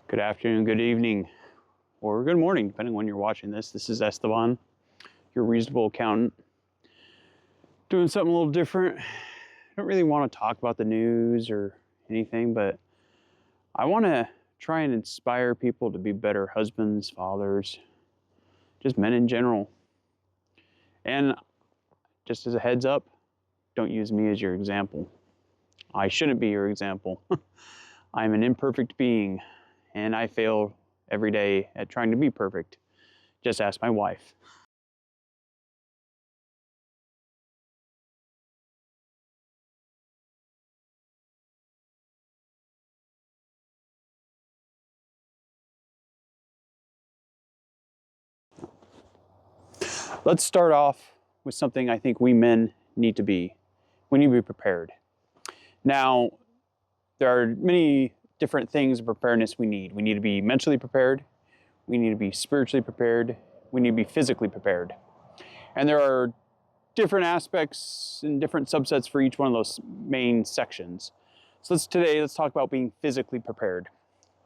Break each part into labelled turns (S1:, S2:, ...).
S1: Good afternoon, good evening, or good morning, depending on when you're watching this. This is Esteban, your reasonable accountant, doing something a little different. I don't really want to talk about the news or anything, but I want to try and inspire people to be better husbands, fathers, just men in general. And just as a heads up, don't use me as your example. I shouldn't be your example. I'm an imperfect being, and I fail every day at trying to be perfect. Just ask my wife. Let's start off with something I think we men need to be. We need to be prepared. Now, there are many different things of preparedness we need. We need to be mentally prepared. We need to be spiritually prepared. We need to be physically prepared. And there are different aspects and different subsets for each one of those main sections. So today, let's talk about being physically prepared.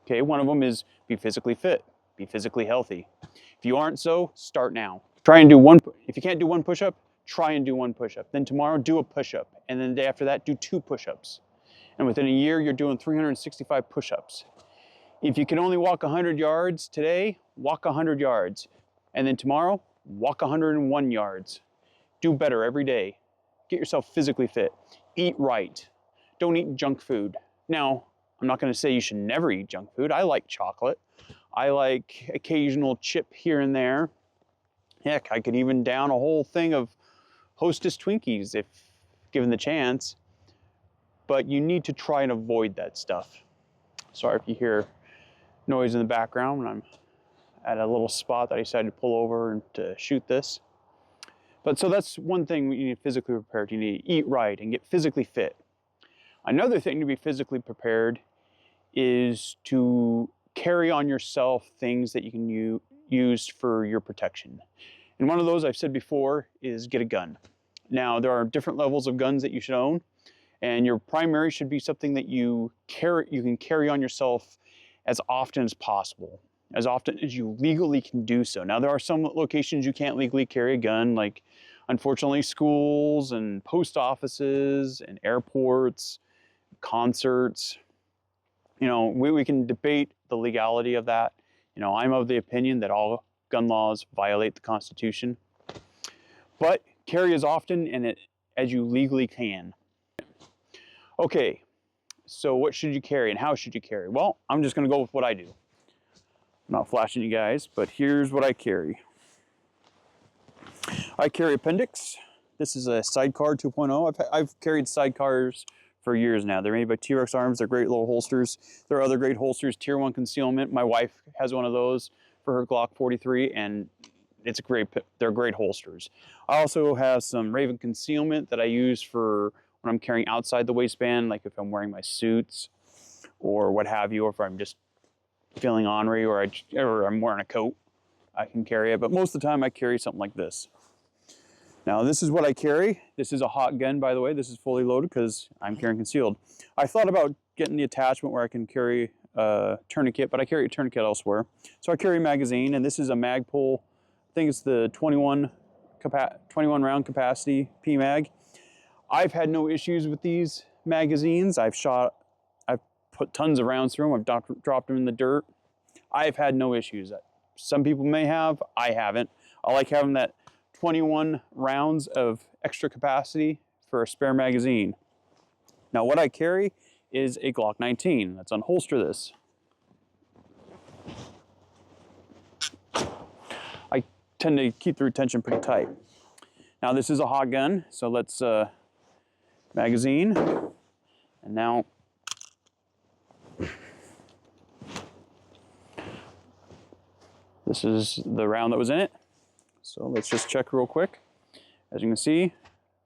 S1: Okay, one of them is be physically fit, be physically healthy. If you aren't so, start now. Try and do one, if you can't do one push-up, try and do one push-up. Then tomorrow, do a push-up. And then the day after that, do 2 push-ups. And within a year, you're doing 365 push-ups. If you can only walk 100 yards today, walk 100 yards. And then tomorrow, walk 101 yards. Do better every day. Get yourself physically fit. Eat right. Don't eat junk food. Now, I'm not going to say you should never eat junk food. I like chocolate. I like occasional chip here and there. Heck, I could even down a whole thing of Hostess Twinkies if given the chance. But you need to try and avoid that stuff. Sorry if you hear noise in the background when I'm at a little spot that I decided to pull over and to shoot this. But so that's one thing you need physically prepared. You need to eat right and get physically fit. Another thing to be physically prepared is to carry on yourself things that you can use for your protection. And one of those I've said before is get a gun. Now there are different levels of guns that you should own, and your primary should be something that you can carry on yourself as often as possible, as often as you legally can do so. Now there are some locations you can't legally carry a gun, like unfortunately schools and post offices and airports, concerts. You know, we can debate the legality of that. You know, I'm of the opinion that all gun laws violate the Constitution. But carry as often as you legally can. Okay, so what should you carry and how should you carry? Well, I'm just going to go with what I do. I'm not flashing you guys, but here's what I carry. I carry appendix. This is a sidecar 2.0. I've carried sidecars for years now. They're made by T-Rex Arms. They're great little holsters. There are other great holsters, Tier 1 concealment. My wife has one of those for her Glock 43, and they're great holsters. I also have some Raven concealment that I use for when I'm carrying outside the waistband, like if I'm wearing my suits or what have you, or if I'm just feeling ornery or I'm wearing a coat, I can carry it. But most of the time I carry something like this. Now this is what I carry. This is a hot gun, by the way. This is fully loaded because I'm carrying concealed. I thought about getting the attachment where I can carry a tourniquet, but I carry a tourniquet elsewhere. So I carry a magazine, and this is a Magpul. I think it's the 21 round capacity PMag. I've had no issues with these magazines. I've put tons of rounds through them. I've dropped them in the dirt. I've had no issues. Some people may have, I haven't. I like having that 21 rounds of extra capacity for a spare magazine. Now what I carry is a Glock 19. Let's unholster this. I tend to keep the retention pretty tight. Now this is a hot gun, so let's magazine, and now this is the round that was in it. So let's just check real quick. As you can see,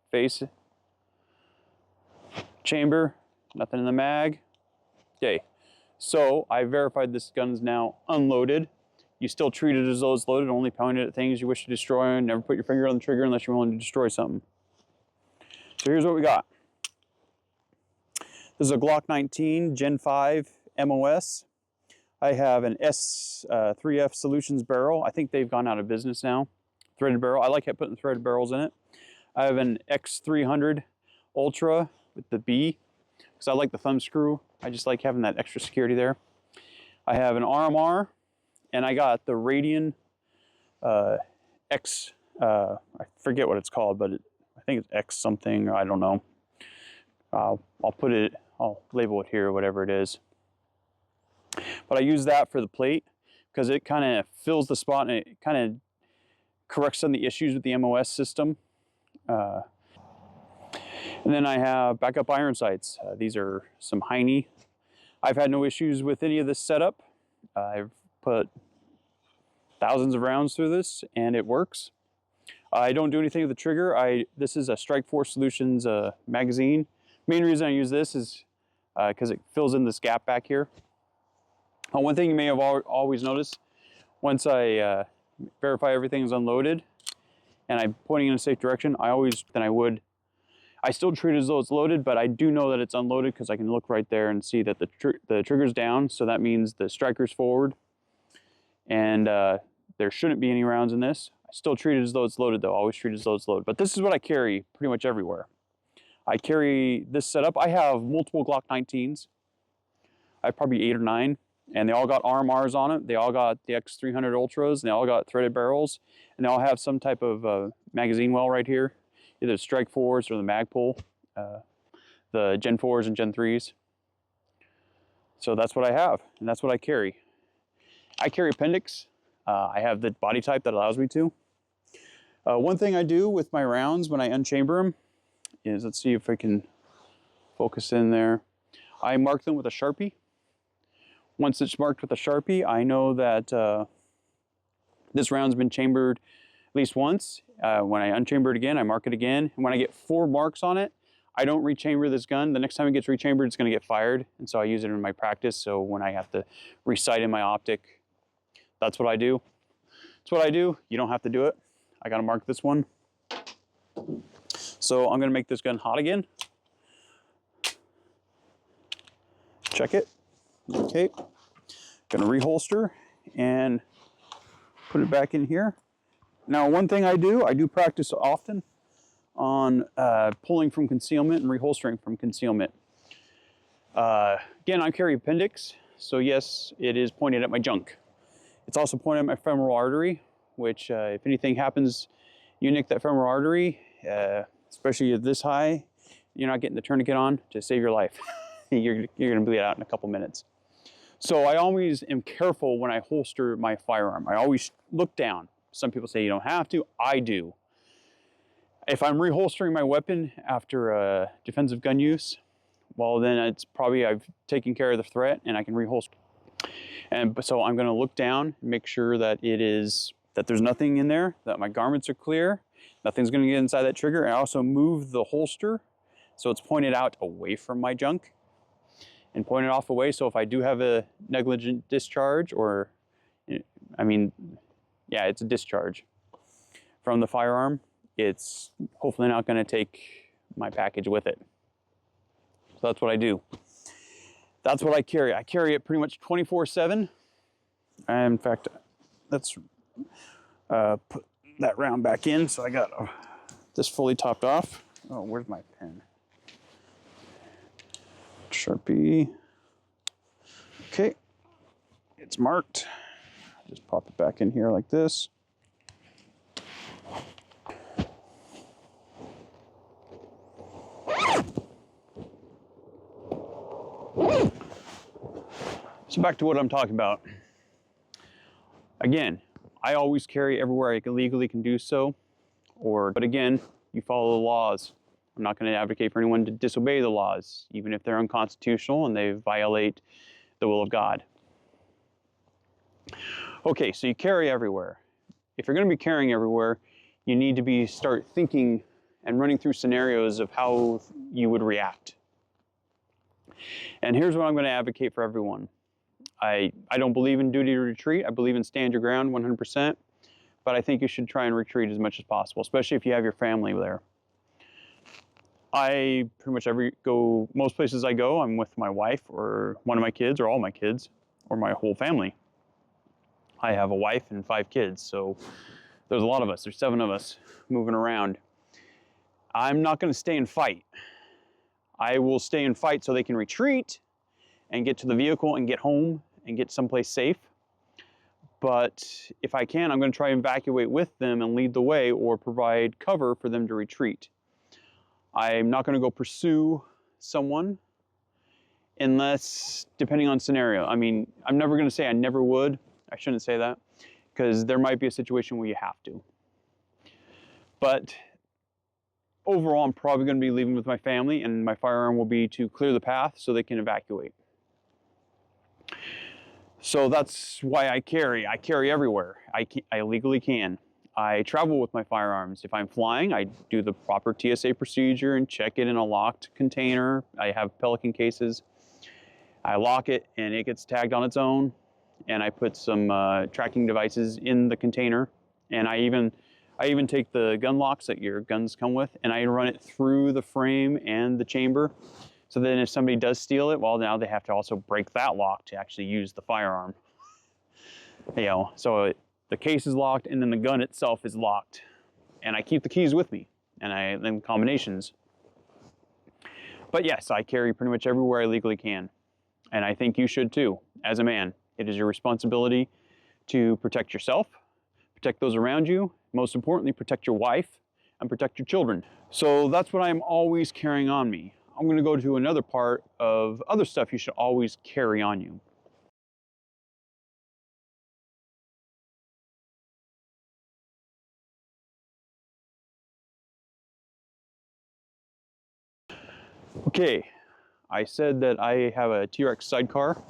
S1: face, chamber, nothing in the mag. Okay, so I verified this gun's now unloaded. You still treat it as though it's loaded, only point it at things you wish to destroy, and never put your finger on the trigger unless you're willing to destroy something. So here's what we got. This is a Glock 19 Gen 5 MOS. I have an S3F Solutions barrel. I think they've gone out of business now. Threaded barrel. I like putting threaded barrels in it. I have an X300 Ultra with the B, because I like the thumb screw. I just like having that extra security there. I have an RMR, and I got the Radian X, I forget what it's called, but I think it's X something, I don't know. I'll label it here, whatever it is. But I use that for the plate because it kind of fills the spot and it kind of corrects some of the issues with the MOS system. And then I have backup iron sights. These are some Heine. I've had no issues with any of this setup. I've put thousands of rounds through this and it works. I don't do anything with the trigger. This is a Strikeforce Solutions magazine. Main reason I use this is because it fills in this gap back here. One thing you may have always noticed, once I verify everything's unloaded and I'm pointing in a safe direction, I still treat it as though it's loaded, but I do know that it's unloaded because I can look right there and see that the trigger's down. So that means the striker's forward, and there shouldn't be any rounds in this. I still treat it as though it's loaded though. I always treat it as though it's loaded. But this is what I carry pretty much everywhere. I carry this setup. I have multiple Glock 19s. I have probably 8 or 9, and they all got RMRs on it. They all got the X300 Ultras, and they all got threaded barrels, and they all have some type of magazine well right here, either Strikeforce or the Magpul, the Gen 4s and Gen 3s. So that's what I have, and that's what I carry. I carry appendix. I have the body type that allows me to. One thing I do with my rounds when I unchamber them is, let's see if I can focus in there. I mark them with a Sharpie. Once it's marked with a Sharpie, I know that this round's been chambered at least once. When I unchamber it again, I mark it again. And when I get 4 marks on it, I don't rechamber this gun. The next time it gets rechambered, it's going to get fired. And so I use it in my practice. So when I have to recite in my optic, that's what I do. That's what I do. You don't have to do it. I got to mark this one. So I'm going to make this gun hot again. Check it. Okay. Going to reholster and put it back in here. Now, one thing I do practice often on pulling from concealment and reholstering from concealment. Again, I carry appendix, so yes, it is pointed at my junk. It's also pointed at my femoral artery, which if anything happens, you nick that femoral artery, especially at this high, you're not getting the tourniquet on to save your life. You're going to bleed out in a couple minutes. So I always am careful when I holster my firearm. I always look down. Some people say you don't have to. I do. If I'm reholstering my weapon after defensive gun use, well, then it's probably I've taken care of the threat and I can reholster. And so I'm going to look down and make sure that there's nothing in there, that my garments are clear, nothing's going to get inside that trigger. I also move the holster so it's pointed out away from my junk and pointed off away. So if I do have a negligent discharge, or it's a discharge from the firearm, it's hopefully not going to take my package with it. So that's what I do. That's what I carry. I carry it pretty much 24/7. In fact, let's put that round back in. So I got this fully topped off. Oh, where's my pen? Sharpie. Okay, it's marked. Just pop it back in here like this. So back to what I'm talking about. Again, I always carry everywhere I legally can do so. But again, you follow the laws. I'm not going to advocate for anyone to disobey the laws, even if they're unconstitutional and they violate the will of God. Okay, so you carry everywhere. If you're going to be carrying everywhere, you need to start thinking and running through scenarios of how you would react. And here's what I'm going to advocate for everyone. I don't believe in duty to retreat. I believe in stand your ground 100%, but I think you should try and retreat as much as possible, especially if you have your family there. I pretty much most places I go, I'm with my wife or one of my kids or all my kids or my whole family. I have a wife and 5 kids, so there's a lot of us. There's 7 of us moving around. I'm not going to stay and fight. I will stay and fight so they can retreat and get to the vehicle and get home and get someplace safe. But if I can, I'm going to try and evacuate with them and lead the way or provide cover for them to retreat. I'm not going to go pursue someone unless, depending on scenario. I mean, I'm never going to say I never would. I shouldn't say that, because there might be a situation where you have to. But overall, I'm probably going to be leaving with my family, and my firearm will be to clear the path so they can evacuate. So that's why I carry. I carry everywhere I legally can. I travel with my firearms. If I'm flying, I do the proper TSA procedure and check it in a locked container. I have Pelican cases. I lock it and it gets tagged on its own. And I put some tracking devices in the container. And I even take the gun locks that your guns come with, and I run it through the frame and the chamber. So then if somebody does steal it, well, now they have to also break that lock to actually use the firearm. You know, so the case is locked and then the gun itself is locked. And I keep the keys with me, and then combinations. But yes, I carry pretty much everywhere I legally can. And I think you should too, as a man. It is your responsibility to protect yourself, protect those around you, most importantly, protect your wife and protect your children. So that's what I'm always carrying on me. I'm going to go to another part of other stuff you should always carry on you. Okay, I said that I have a T-Rex sidecar,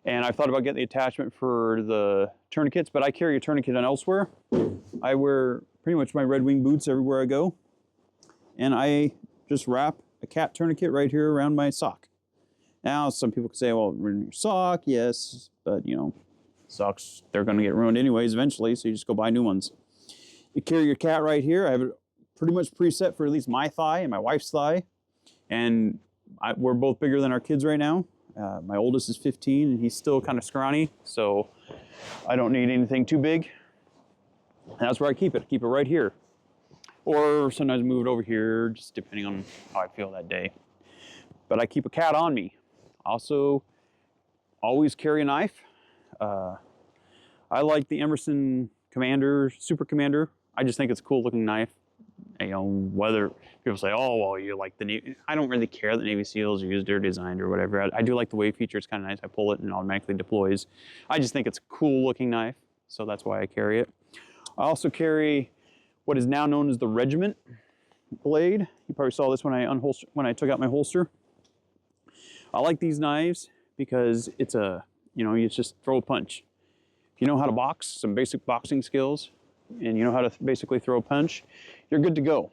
S1: and I thought about getting the attachment for the tourniquets, but I carry a tourniquet on elsewhere. I wear pretty much my Red Wing boots everywhere I go, and I just wrap a cat tourniquet right here around my sock. Now, some people could say, well, ruin your sock, yes, but you know, socks, they're gonna get ruined anyways eventually, so you just go buy new ones. You carry your cat right here. I have it pretty much preset for at least my thigh and my wife's thigh, and we're both bigger than our kids right now. My oldest is 15, and he's still kind of scrawny, so I don't need anything too big. And that's where I keep it. I keep it right here. Or sometimes move it over here, just depending on how I feel that day. But I keep a cat on me. Also, always carry a knife. I like the Emerson Commander, Super Commander. I just think it's a cool looking knife. You know, whether people say, oh, well, you like the Navy. I don't really care that Navy SEALs used or designed or whatever. I do like the wave feature. It's kind of nice. I pull it and it automatically deploys. I just think it's a cool looking knife, so that's why I carry it. I also carry what is now known as the regiment blade. You probably saw this when I took out my holster. I like these knives because it's you just throw a punch. If you know how to box, some basic boxing skills, and you know how to basically throw a punch, you're good to go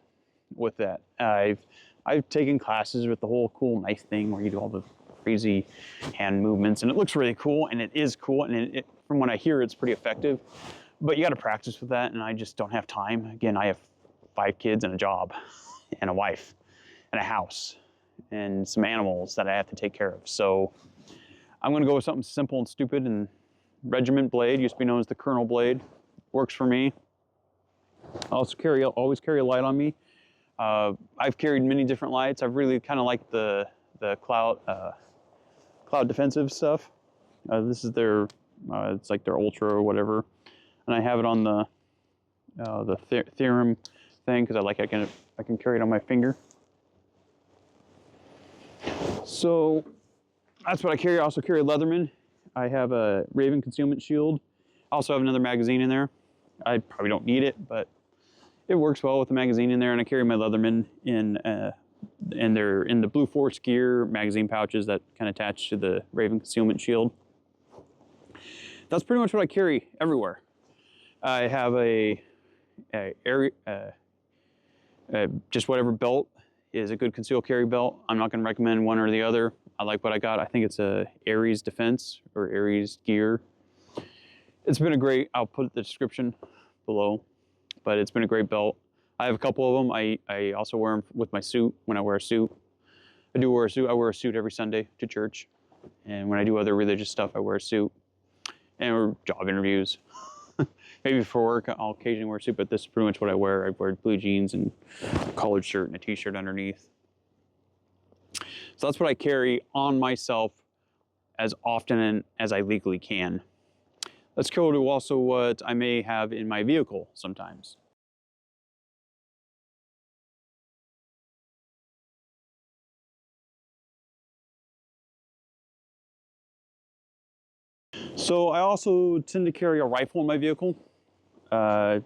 S1: with that. I've taken classes with the whole cool knife thing where you do all the crazy hand movements, and it looks really cool, and it is cool, and from what I hear, it's pretty effective. But you got to practice with that, and I just don't have time. Again, I have 5 kids and a job, and a wife, and a house, and some animals that I have to take care of. So I'm going to go with something simple and stupid, and regiment blade, used to be known as the Colonel blade, works for me. I also always carry a light on me. I've carried many different lights. I've really kind of liked the cloud defensive stuff. This is their it's like their Ultra or whatever, and I have it on the Theorem thing because I can carry it on my finger. So that's what I carry. I also carry a Leatherman. I have a Raven concealment shield. I also have another magazine in there. I probably don't need it, but it works well with the magazine in there. And I carry my Leatherman and they're in the Blue Force gear magazine pouches that kind of attach to the Raven concealment shield. That's pretty much what I carry everywhere. I have just whatever belt is a good concealed carry belt. I'm not going to recommend one or the other. I like what I got. I think it's a Aries Defense or Aries Gear. It's been a great, I'll put the description below, but it's been a great belt. I have a couple of them. I also wear them with my suit when I wear a suit. I do wear a suit. I wear a suit every Sunday to church. And when I do other religious stuff, I wear a suit. And or job interviews. Maybe for work, I'll occasionally wear a suit, but this is pretty much what I wear. I wear blue jeans and a collared shirt and a t-shirt underneath. So that's what I carry on myself as often as I legally can. Let's go to also what I may have in my vehicle sometimes. So I also tend to carry a rifle in my vehicle. I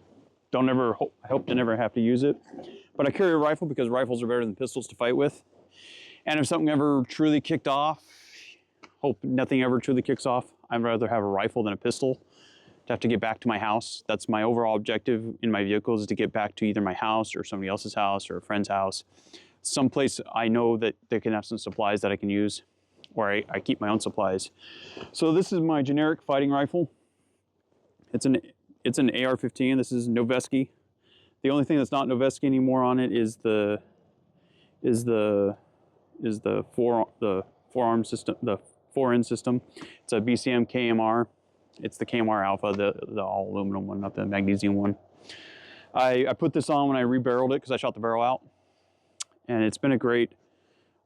S1: hope to never have to use it, but I carry a rifle because rifles are better than pistols to fight with. And if something ever truly kicked off, hope nothing ever truly kicks off, I'd rather have a rifle than a pistol to have to get back to my house. That's my overall objective in my vehicles, is to get back to either my house or somebody else's house or a friend's house. Someplace I know that they can have some supplies that I can use, or I keep my own supplies. So this is my generic fighting rifle. It's an AR-15. This is Noveske. The only thing that's not Noveske anymore on it is the forearm system, the 4N system. It's a BCM KMR. It's the KMR Alpha, the all aluminum one, not the magnesium one. I put this on when I rebarreled it because I shot the barrel out, and it's been a great.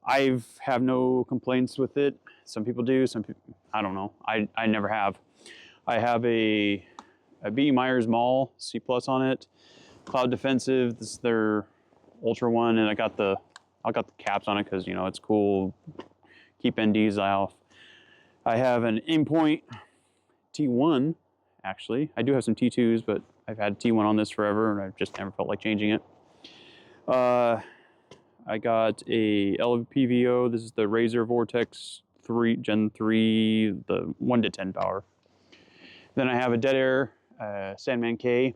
S1: I have no complaints with it. Some people do. Some people, I don't know. I never have. I have a B. Myers Mall C+ on it. Cloud Defensive. This is their Ultra one, and I got the caps on it because, you know, it's cool. Keep NDs off. I have an Aimpoint T1. Actually, I do have some T2s, but I've had T1 on this forever, and I've just never felt like changing it. I got a LPVO. This is the Razor Vortex 3 Gen 3, the 1-to-10 power. Then I have a Dead Air Sandman K.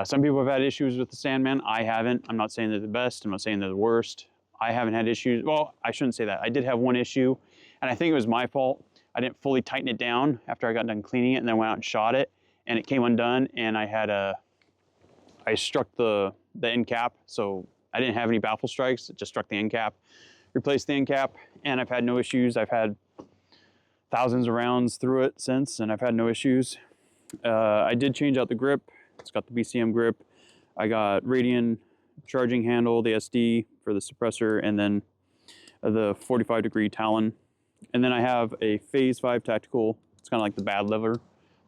S1: Some people have had issues with the Sandman. I haven't. I'm not saying they're the best. I'm not saying they're the worst. I haven't had issues. Well, I shouldn't say that. I did have one issue, and I think it was my fault. I didn't fully tighten it down after I got done cleaning it, and then went out and shot it, and it came undone, and I struck the end cap, so I didn't have any baffle strikes. It just struck the end cap, replaced the end cap, and I've had no issues. I've had thousands of rounds through it since, and I've had no issues. I did change out the grip. It's got the BCM grip. I got Radian charging handle, the SD for the suppressor, and then the 45-degree Talon. And then I have a Phase 5 tactical. It's kind of like the bad lever,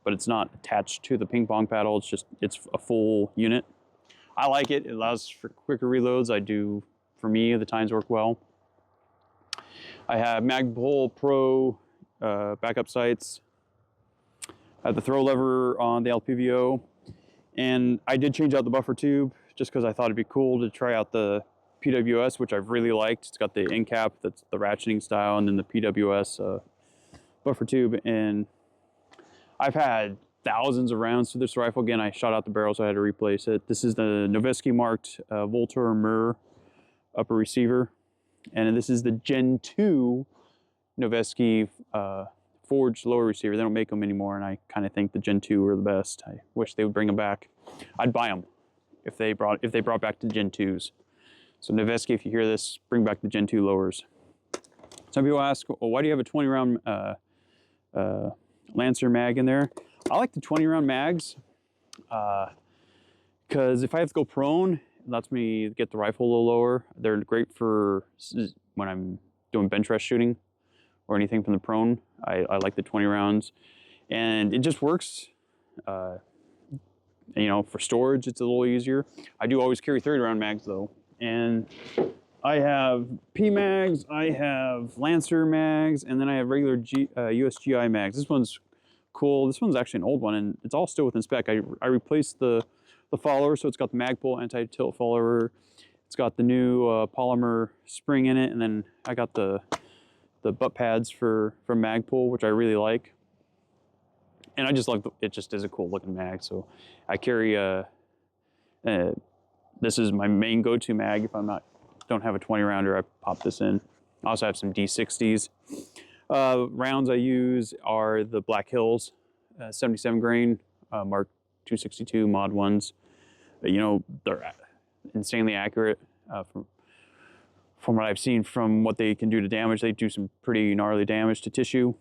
S1: but it's not attached to the ping pong paddle. It's a full unit. I like it. It allows for quicker reloads. For me, the times work well. I have Magpul Pro backup sights. I have the throw lever on the LPVO. And I did change out the buffer tube just because I thought it'd be cool to try out the PWS, which I've really liked. It's got the end cap, that's the ratcheting style, and then the PWS buffer tube. And I've had thousands of rounds to this rifle. Again, I shot out the barrel, so I had to replace it. This is the Noveske marked Voltor Mir upper receiver. And this is the Gen 2 Noveske forged lower receiver. They don't make them anymore, and I kind of think the Gen 2 are the best. I wish they would bring them back. I'd buy them if they brought back the Gen 2s. So Noveske, if you hear this, bring back the Gen 2 lowers. Some people ask, well, why do you have a 20-round Lancer mag in there? I like the 20-round mags because if I have to go prone, it lets me get the rifle a little lower. They're great for when I'm doing bench rest shooting or anything from the prone. I like the 20 rounds, and it just works. You know, for storage, it's a little easier. I do always carry 30-round mags though, and I have P mags, I have Lancer mags, and then I have regular USGI mags. This one's cool. This one's actually an old one, and it's all still within spec. I replaced the follower, so it's got the Magpul anti-tilt follower. It's got the new polymer spring in it, and then I got the butt pads from Magpul, which I really like. And I just love it. Just is a cool looking mag. So I carry this is my main go-to mag. If don't have a 20 rounder, I pop this in. I also have some D60s. Rounds I use are the Black Hills 77 grain Mark 262 mod ones. You know, they're insanely accurate from what I've seen from what they can do to damage, they do some pretty gnarly damage to tissue.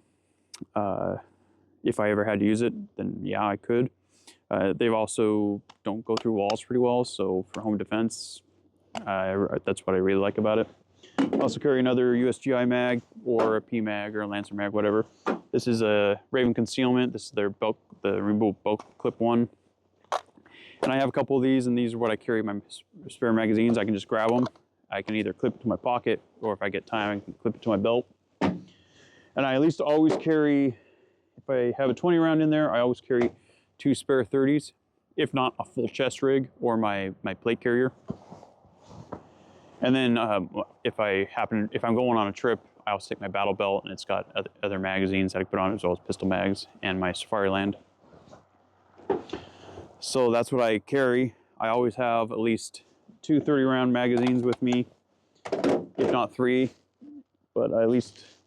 S1: If I ever had to use it, then yeah, I could. They also don't go through walls pretty well, so for home defense, that's what I really like about it. I also carry another USGI mag or a P mag or a Lancer mag, whatever. This is a Raven Concealment. This is their belt, the removable belt clip one. And I have a couple of these, and these are what I carry my spare magazines. I can just grab them. I can either clip it to my pocket, or if I get time, I can clip it to my belt. And I at least always carry, if I have a 20 round in there, I always carry 2 spare 30s, if not a full chest rig or my plate carrier. And then if I'm going on a trip, I also take my battle belt, and it's got other magazines that I put on, as well as pistol mags and my Safariland. So that's what I carry. I always have at least 2 30-round magazines with me, if not 3, but I will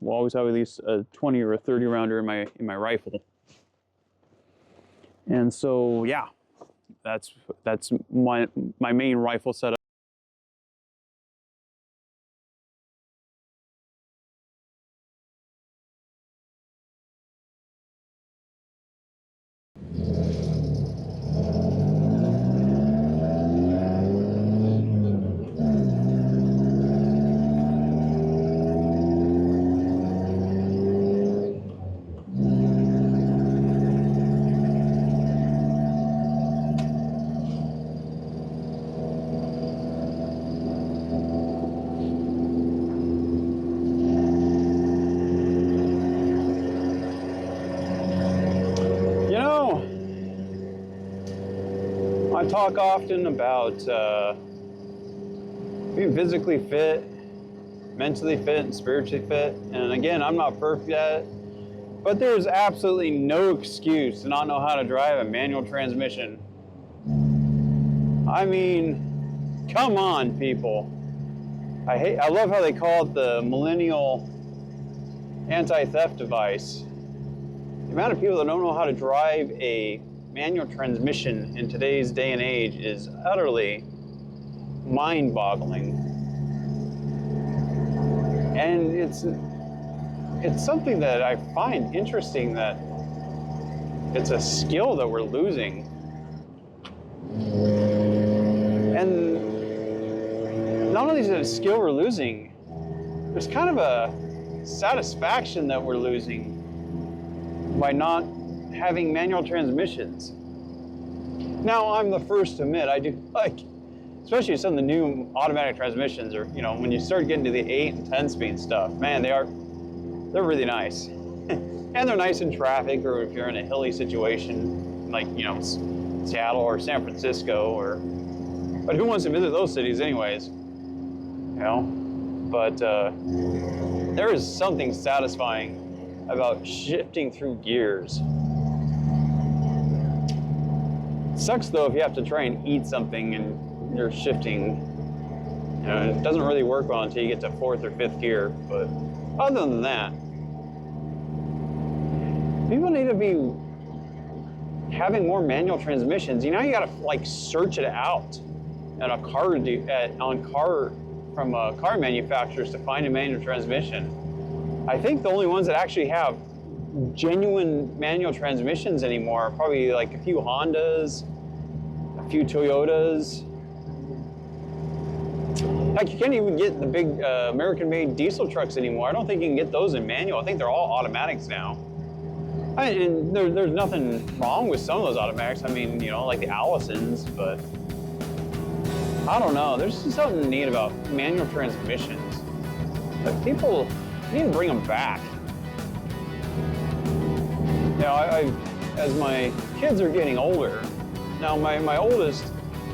S1: always have at least a 20 or a 30 rounder in my rifle. And so yeah, that's my main rifle setup. I talk often about being physically fit, mentally fit, and spiritually fit. And again, I'm not perfect at it, but there's absolutely no excuse to not know how to drive a manual transmission. I mean, come on, people. I love how they call it the millennial anti-theft device. The amount of people that don't know how to drive a manual transmission in today's day and age is utterly mind-boggling. And it's something that I find interesting, that it's a skill that we're losing. And not only is it a skill we're losing, there's kind of a satisfaction that we're losing by not having manual transmissions. Now, I'm the first to admit, I do like, especially some of the new automatic transmissions, or when you start getting to the 8 and 10 speed stuff, man, they're really nice. And they're nice in traffic, or if you're in a hilly situation like Seattle or San Francisco, but who wants to visit those cities anyways? But there is something satisfying about shifting through gears. Sucks though if you have to try and eat something and you're shifting. It doesn't really work well until you get to 4th or 5th gear. But other than that, people need to be having more manual transmissions. You gotta search it out at from car manufacturers to find a manual transmission. I think the only ones that actually have genuine manual transmissions anymore are probably like a few Hondas, a few Toyotas. Heck, you can't even get the big American-made diesel trucks anymore. I don't think you can get those in manual. I think they're all automatics now. And there's nothing wrong with some of those automatics. I mean, like the Allisons, but I don't know. There's just something neat about manual transmissions. But people need to bring them back. As my kids are getting older, now my oldest,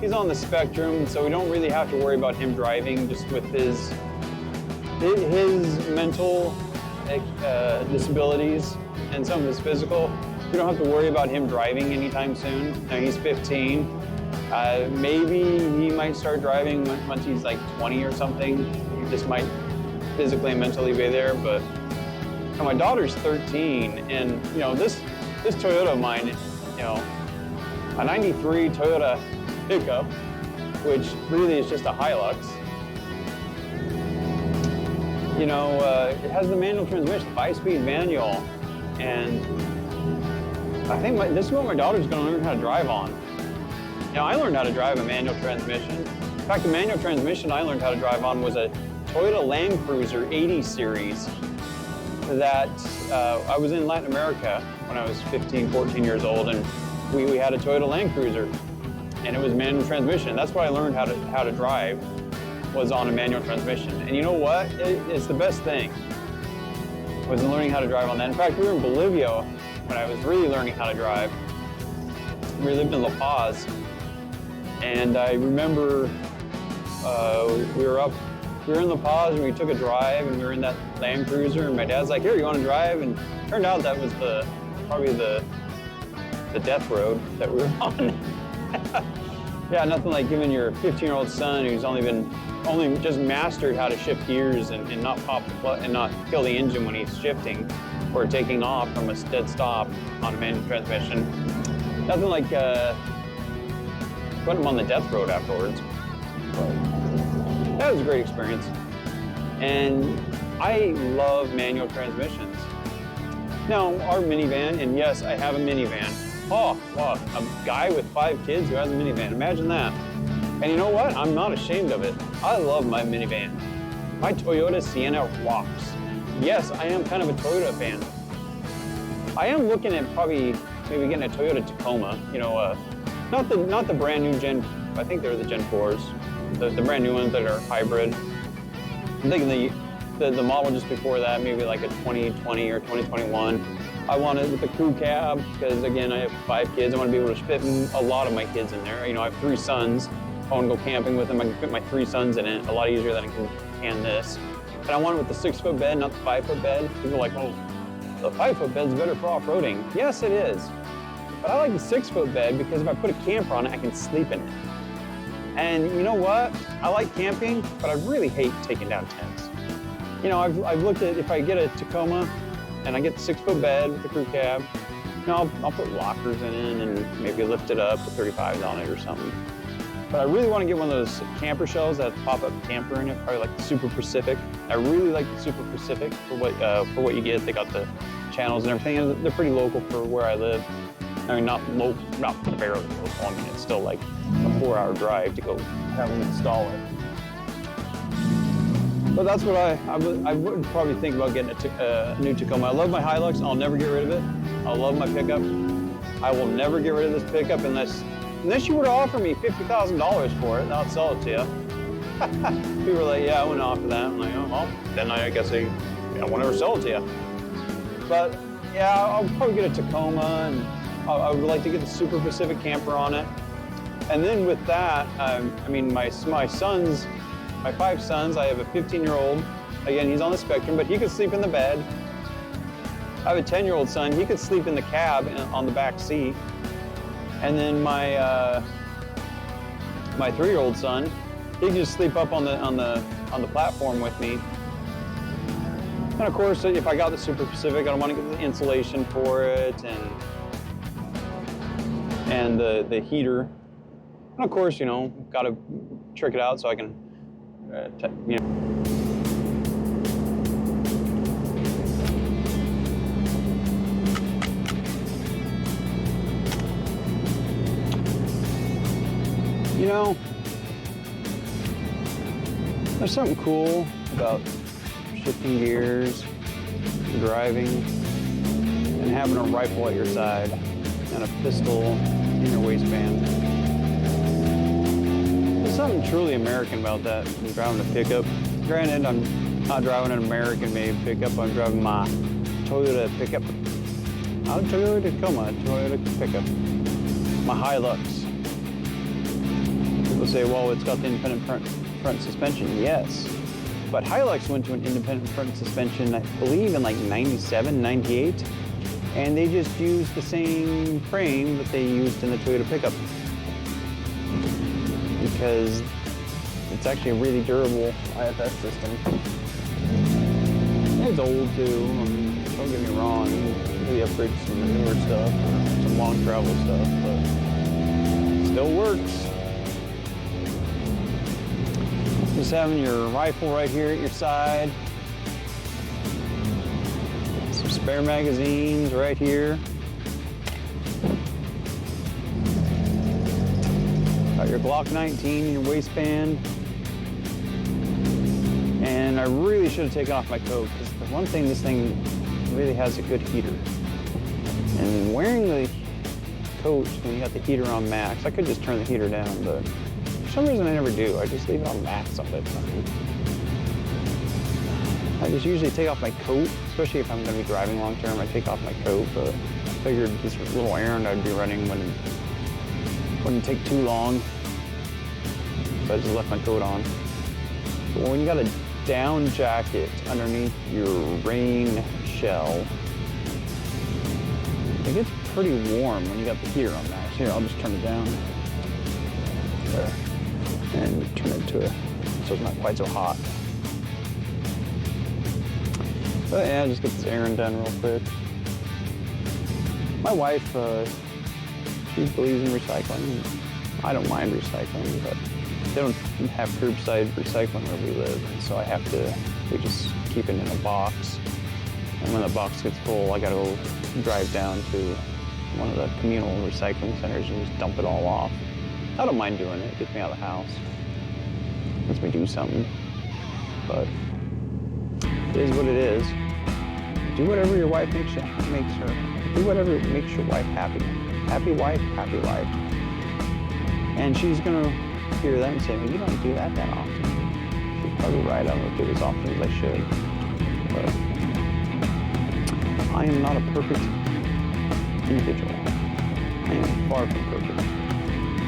S1: he's on the spectrum, so we don't really have to worry about him driving, just with his mental disabilities and some of his physical. We don't have to worry about him driving anytime soon. Now he's 15. Maybe he might start driving once he's like 20 or something. He just might physically and mentally be there. But my daughter's 13, and this Toyota of mine, a 93 Toyota pickup, which really is just a Hilux. You know, it has the manual transmission, 5-speed manual, and I think this is what my daughter's going to learn how to drive on. You know, I learned how to drive a manual transmission. In fact, the manual transmission I learned how to drive on was a Toyota Land Cruiser 80 series that I was in Latin America when I was 15, 14 years old, and we had a Toyota Land Cruiser, and it was manual transmission. That's what I learned how to drive, was on a manual transmission. And you know what? It's the best thing, was learning how to drive on that. In fact, we were in Bolivia when I was really learning how to drive. We lived in La Paz, and I remember we were in La Paz and we took a drive, and we were in that Land Cruiser, and my dad's like, "Here, you want to drive?" And it turned out that was probably the death road that we were on. Yeah, nothing like giving your 15-year-old son who's only just mastered how to shift gears and not pop the clutch and not kill the engine when he's shifting or taking off from a dead stop on a manual transmission. Nothing like putting him on the death road afterwards. But that was a great experience. And I love manual transmissions. Now, our minivan, and yes, I have a minivan. Oh, wow, a guy with 5 kids who has a minivan. Imagine that. And you know what? I'm not ashamed of it. I love my minivan. My Toyota Sienna rocks. Yes, I am kind of a Toyota fan. I am looking at maybe getting a Toyota Tacoma. You know, not the brand new Gen. I think they're the Gen 4s, the brand new ones that are hybrid. I'm thinking the model just before that, maybe like a 2020 or 2021. I want it with the crew cab because, again, I have 5 kids. I want to be able to fit a lot of my kids in there. You know, I have 3 sons. I want to go camping with them. I can fit my 3 sons in it a lot easier than I can this. And I want it with the 6-foot bed, not the 5-foot bed. People are like, "Oh, the 5-foot bed's better for off-roading." Yes, it is. But I like the 6-foot bed because if I put a camper on it, I can sleep in it. And you know what? I like camping, but I really hate taking down tents. You know, I've looked at, if I get a Tacoma and I get the 6-foot bed with the crew cab, you know, I'll put lockers in it and maybe lift it up, put 35s on it or something. But I really want to get one of those camper shells that have pop-up camper in it, probably like the Super Pacific. I really like the Super Pacific for what you get. They got the channels and everything, and they're pretty local for where I live. I mean, not barely local. I mean, it's still like a 4-hour drive to go have them install it. But that's what I would probably think about getting a new Tacoma. I love my Hilux. I'll never get rid of it. I love my pickup. I will never get rid of this pickup unless you were to offer me $50,000 for it, and I'll sell it to you. People are like, "Yeah, I wouldn't offer that." I'm like, "Oh, well, then I guess I won't ever sell it to you." But yeah, I'll probably get a Tacoma, and I would like to get the Super Pacific camper on it. And then with that, I mean, my 5 sons, I have a 15-year-old. Again, he's on the spectrum, but he could sleep in the bed. I have a 10-year-old son. He could sleep in the cab on the back seat. And then my 3-year-old son, he can just sleep up on the platform with me. And of course, if I got the Super Pacific, I don't want to get the insulation for it and the heater. And of course, you know, got to trick it out so I can, you know. You know, there's something cool about shifting gears, driving, and having a rifle at your side and a pistol in your waistband. There's something truly American about that when driving a pickup. Granted, I'm not driving an American-made pickup. I'm driving my Toyota pickup. Not a Toyota Tacoma, a Toyota pickup. My Hilux. People say, well, it's got the independent front suspension. Yes, but Hilux went to an independent front suspension, I believe, in like 97, 98, and they just used the same frame that they used in the Toyota pickup because it's actually a really durable IFS system. It's old too. I mean, don't get me wrong, maybe upgrade to some newer stuff, or some long travel stuff, but it still works. Just having your rifle right here at your side, spare magazines right here. Got your Glock 19 in your waistband. And I really should have taken off my coat, because the one thing, this thing really has a good heater. And wearing the coat when you got the heater on max, I could just turn the heater down, but for some reason I never do. I just leave it on max all the time. I just usually take off my coat, especially if I'm going to be driving long term. I take off my coat, but I figured this little errand I'd be running wouldn't take too long, so I just left my coat on. But when you got a down jacket underneath your rain shell, it gets pretty warm when you got the heater on max. Here, I'll just turn it down there and turn it to so it's not quite so hot. But yeah, just get this errand done real quick. My wife, she believes in recycling. I don't mind recycling, but they don't have curbside recycling where we live, and so we just keep it in a box. And when the box gets full, I gotta go drive down to one of the communal recycling centers and just dump it all off. I don't mind doing it. It gets me out of the house. Lets me do something. But it is what it is. Do whatever your wife makes her. Do whatever makes your wife happy. Happy wife, happy life. And she's gonna hear that and say, well, you don't do that often. She's probably right. I don't do it as often as I should. But I am not a perfect individual. I am far from perfect.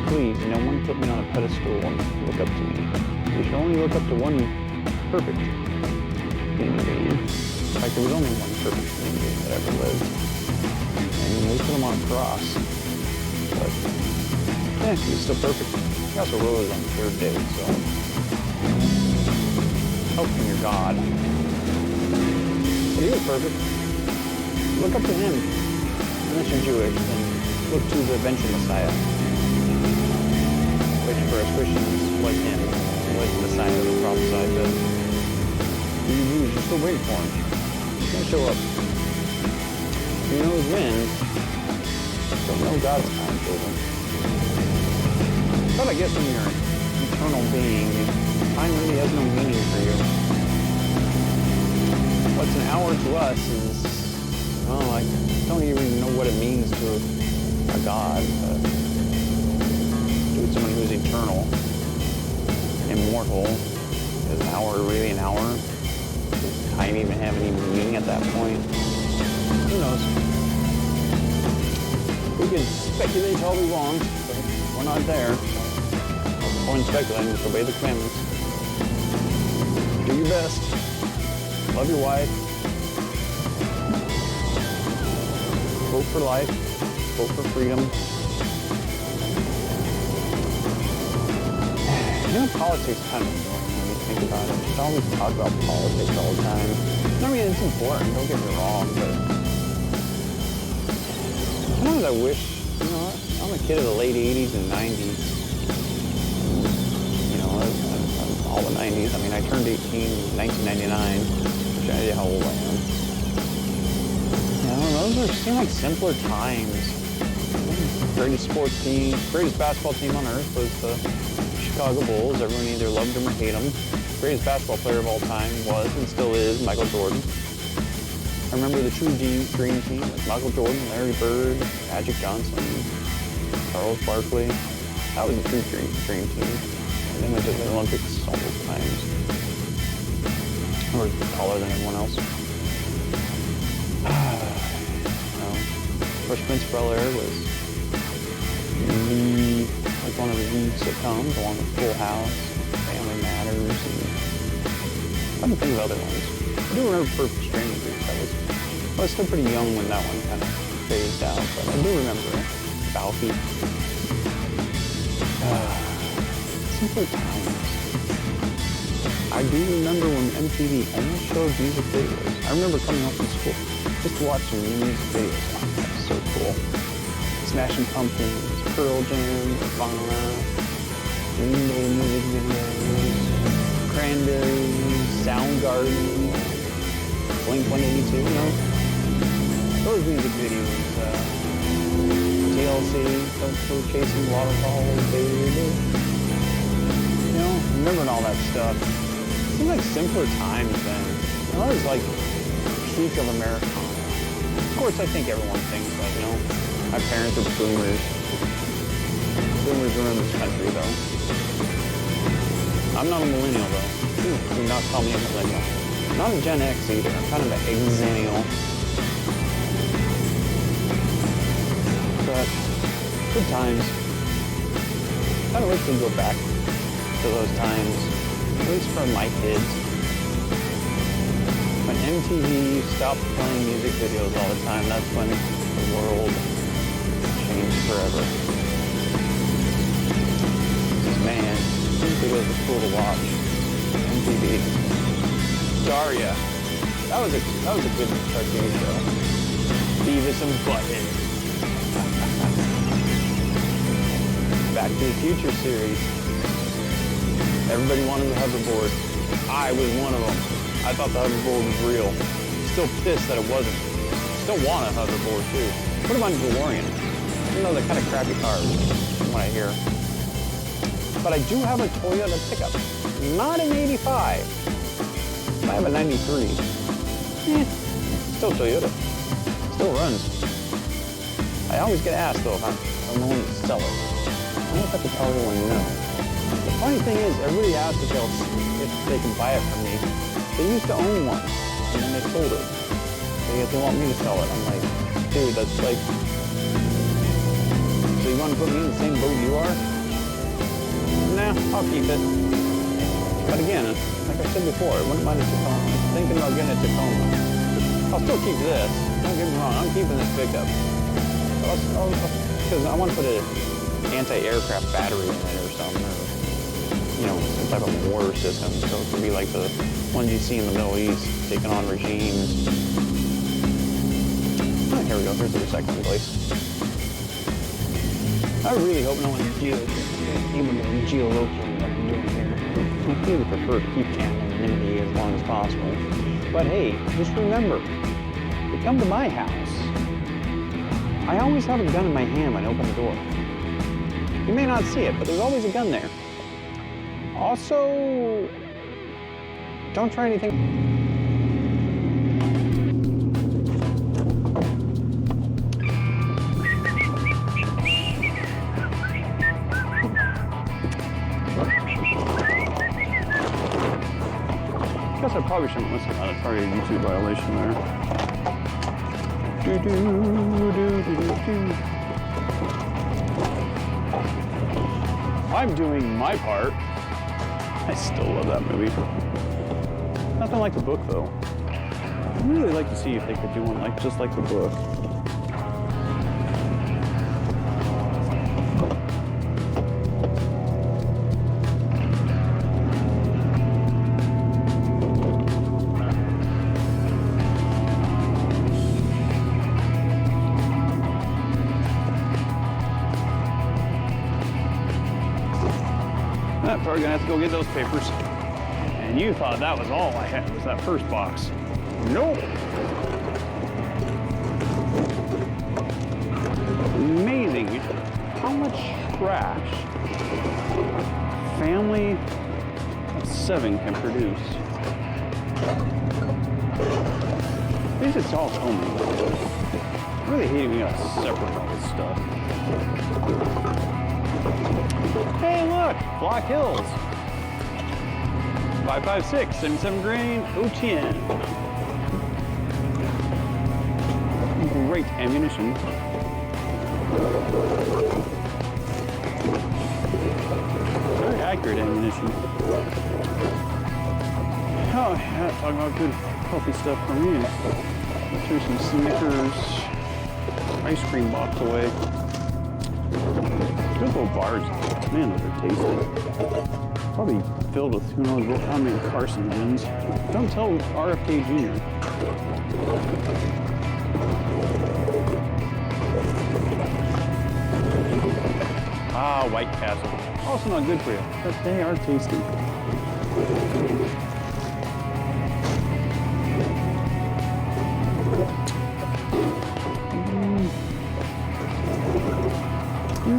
S1: Please, no one put me on a pedestal and look up to me. You should only look up to one perfect human being. In fact, there was only one perfect human being that ever lived. And we put him on a cross. But, he's still perfect. He also rose on the third day, so help from your God. But he was perfect. Look up to him. Unless you're Jewish, then look to the eventual Messiah. Which for us Christians was him. Was the Messiah that was prophesied, but you're still waiting for him. He's gonna show up. Who knows when? Don't know God's timetable. But I guess when you're an eternal being, time really has no meaning for you. What's an hour to us is, well, I don't even know what it means to a God. But to someone who's eternal, immortal, is an hour really an hour? Does time even have any meaning at that point? Who knows? We can speculate all we want, but we're not there. Go and speculate, just obey the commandments. Do your best. Love your wife. Vote for life. Vote for freedom. You know, politics kind of annoying when you think about it. Just always talk about politics all the time. I mean, it's important, don't get me wrong, but sometimes I wish, you know, I'm a kid of the late 80s and 90s. All the 90s. I mean, I turned 18 in 1999, which I know how old I am. You know, those seem like simpler times. Greatest sports team, greatest basketball team on earth was the Chicago Bulls. Everyone either loved them or hated them. Greatest basketball player of all time was and still is Michael Jordan. I remember the true dream team with Michael Jordan, Larry Bird, Magic Johnson, Charles Barkley. That was the true dream team. And then went to the Olympics all those times. Or taller than everyone else. Fresh Prince of Bel-Air was one of the sitcoms, along with Full House, Family Matters, and I can think of other ones. I do remember Perfect Strangers. I was still pretty young when that one kind of phased out, but I do remember it. Balky. Simpler times. I do remember when MTV only showed music videos. I remember coming home from school just to watch some new music videos. Oh, that was so cool. Smashing Pumpkins, Pearl Jam, Nirvana, Green Day music videos, Cranberries, Soundgarden, Blink-182, you know. those music videos. TLC, Don't Go Chasing Waterfalls, baby. You know, remembering all that stuff. It seemed like simpler times then. I always like peak of Americana. Of course, I think everyone thinks that, you know. My parents are boomers. Boomers run this country, though. I'm not a millennial, though. Do not call me a millennial. Not a Gen X either. I'm kind of an exennial. But good times. Kind of wish we'd go back to those times, at least for my kids. When MTV stopped playing music videos all the time, that's when the world changed forever. Man, music videos were cool to watch. MTV. Daria. That was a good cartoon show. Beavis and Butthead. Back to the Future series. Everybody wanted the hoverboard. I was one of them. I thought the hoverboard was real. Still pissed that it wasn't. Still want a hoverboard too. What about a DeLorean? You know, they're kind of crappy cars from what I hear. But I do have a Toyota pickup. Not an 85. I have a 93. Still Toyota. Still runs. I always get asked though if I'm willing to sell it. I don't know if I can tell everyone no. The funny thing is, everybody asks if they can buy it from me. They used to own one, and then they sold it. They want me to sell it. I'm like, dude, that's like... So you want to put me in the same boat you are? Nah, I'll keep it. But again, like I said before, I wouldn't mind a Tacoma. I'm thinking about getting a Tacoma. I'll still keep this. Don't get me wrong, I'm keeping this pickup. Because I want to put an anti-aircraft battery in it or something, or, you know, some type of mortar system. So it could be like the ones you see in the Middle East, taking on regimes. Oh, here we go, here's the recycling place. I really hope no one's able to geolocate what I'm doing here. I really prefer to keep anonymity as long as possible. But hey, just remember, if you come to my house, I always have a gun in my hand when I open the door. You may not see it, but there's always a gun there. Also, don't try anything. I guess I probably shouldn't listen to that. It's probably a YouTube violation there. I'm doing my part. I still love that movie. Nothing like the book, though. I'd really like to see if they could do one just like the book. I'm probably gonna have to go get those papers. And you thought that was all I had, was that first box. Nope. Amazing how much trash a family of 7 can produce. At least it's all homemade. I really hate we gotta separate all this stuff. Hey, look, Block Hills. 5.56, 77 grain, OTN. Great ammunition. Very accurate ammunition. Oh yeah, talking about good healthy stuff for me. Threw some Snickers ice cream box away. Good little bars. Man, those are tasty. Probably filled with who knows how many carcinogens. Don't tell RFK Jr. Ah, White Castle. Also not good for you, but they are tasty. I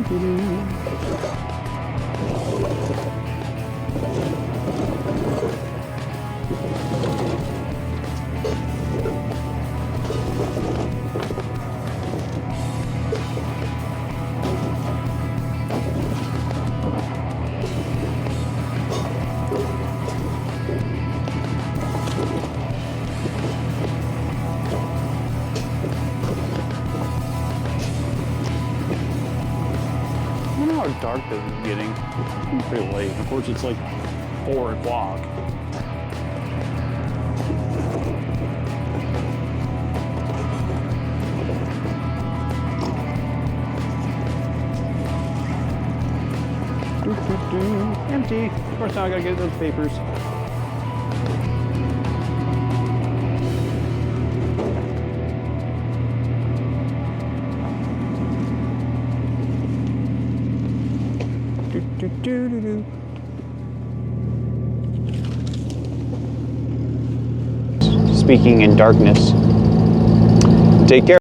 S1: don't know how dark this is getting. It's pretty late. Of course, it's like 4 o'clock. Empty. Of course, now I gotta get those papers. Speaking in darkness. Take care.